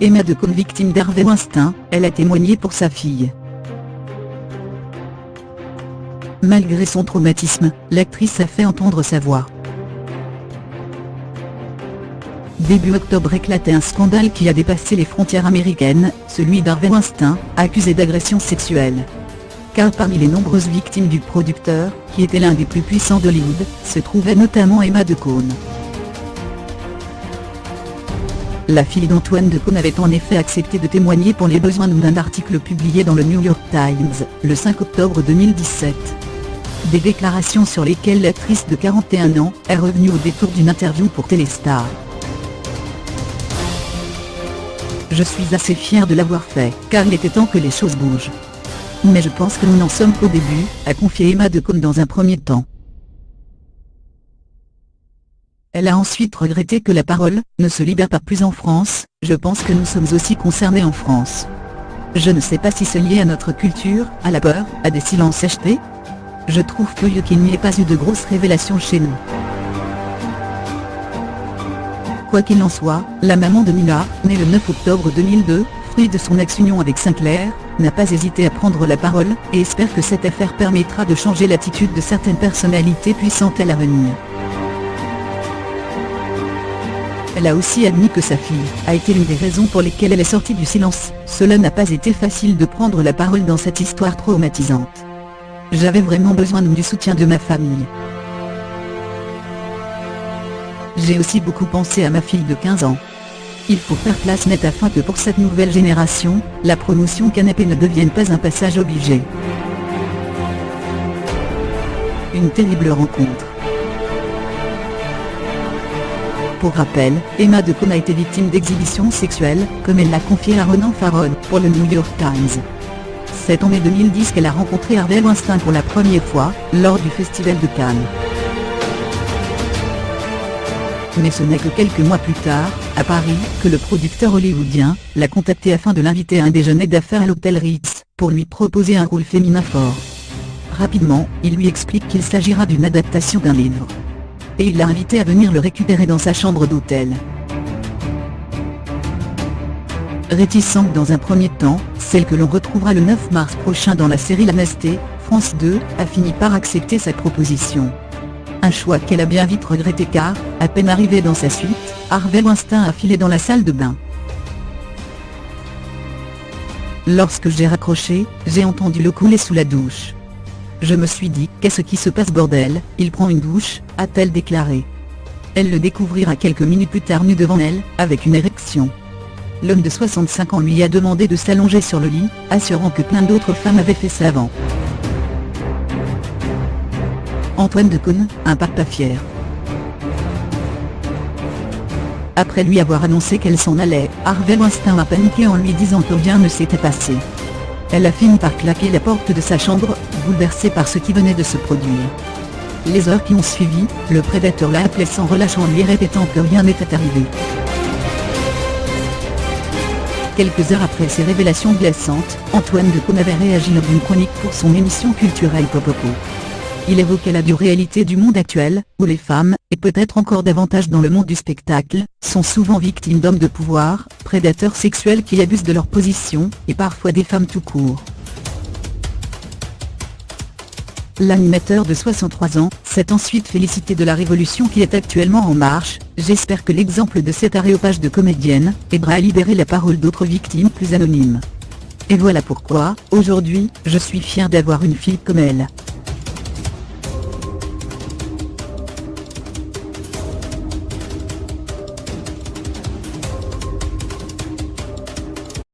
Emma Decaune, victime d'Harvey Weinstein, elle a témoigné pour sa fille. Malgré son traumatisme, l'actrice a fait entendre sa voix. Début octobre éclatait un scandale qui a dépassé les frontières américaines, celui d'Harvey Weinstein, accusé d'agression sexuelle. Car parmi les nombreuses victimes du producteur, qui était l'un des plus puissants d'Hollywood, se trouvait notamment Emma Decaune. La fille d'Antoine Decaune avait en effet accepté de témoigner pour les besoins d'un article publié dans le New York Times, le 5 octobre 2017. Des déclarations sur lesquelles l'actrice de 41 ans est revenue au détour d'une interview pour Téléstar. Je suis assez fière de l'avoir fait, car il était temps que les choses bougent. Mais je pense que nous n'en sommes qu'au début, a confié Emma Decaune dans un premier temps. Elle a ensuite regretté que la parole ne se libère pas plus en France. Je pense que nous sommes aussi concernés en France. Je ne sais pas si c'est lié à notre culture, à la peur, à des silences achetés. Je trouve curieux qu'il n'y ait pas eu de grosses révélations chez nous. Quoi qu'il en soit, la maman de Mila, née le 9 octobre 2002, fruit de son ex-union avec Sinclair, n'a pas hésité à prendre la parole, et espère que cette affaire permettra de changer l'attitude de certaines personnalités puissantes à l'avenir. Elle a aussi admis que sa fille a été l'une des raisons pour lesquelles elle est sortie du silence. Cela n'a pas été facile de prendre la parole dans cette histoire traumatisante. J'avais vraiment besoin du soutien de ma famille. J'ai aussi beaucoup pensé à ma fille de 15 ans. Il faut faire place nette afin que pour cette nouvelle génération, la promotion canapé ne devienne pas un passage obligé. Une terrible rencontre. Pour rappel, Emma Decaune a été victime d'exhibitions sexuelles, comme elle l'a confié à Ronan Farrow, pour le New York Times. C'est en mai 2010 qu'elle a rencontré Harvey Weinstein pour la première fois, lors du Festival de Cannes. Mais ce n'est que quelques mois plus tard, à Paris, que le producteur hollywoodien l'a contacté afin de l'inviter à un déjeuner d'affaires à l'hôtel Ritz, pour lui proposer un rôle féminin fort. Rapidement, il lui explique qu'il s'agira d'une adaptation d'un livre. Et il l'a invité à venir le récupérer dans sa chambre d'hôtel. Réticente dans un premier temps, celle que l'on retrouvera le 9 mars prochain dans la série L'Amnesté, France 2, a fini par accepter sa proposition. Un choix qu'elle a bien vite regretté car, à peine arrivé dans sa suite, Harvey Weinstein a filé dans la salle de bain. Lorsque j'ai raccroché, j'ai entendu l'eau couler sous la douche. Je me suis dit, qu'est-ce qui se passe bordel, il prend une douche, a-t-elle déclaré. Elle le découvrira quelques minutes plus tard nu devant elle, avec une érection. L'homme de 65 ans lui a demandé de s'allonger sur le lit, assurant que plein d'autres femmes avaient fait ça avant. Antoine Decaune, un papa fier. Après lui avoir annoncé qu'elle s'en allait, Harvey Weinstein a paniqué en lui disant que rien ne s'était passé. Elle a fini par claquer la porte de sa chambre, bouleversée par ce qui venait de se produire. Les heures qui ont suivi, le prédateur l'a appelée sans relâche en lui répétant que rien n'était arrivé. Quelques heures après ces révélations glaçantes, Antoine Decaune avait réagi lors d'une chronique pour son émission culturelle Popopo. Il évoquait la dure réalité du monde actuel, où les femmes, et peut-être encore davantage dans le monde du spectacle, sont souvent victimes d'hommes de pouvoir, prédateurs sexuels qui abusent de leur position, et parfois des femmes tout court. L'animateur de 63 ans s'est ensuite félicité de la révolution qui est actuellement en marche. J'espère que l'exemple de cet aréopage de comédienne aidera à libérer la parole d'autres victimes plus anonymes. Et voilà pourquoi, aujourd'hui, je suis fier d'avoir une fille comme elle.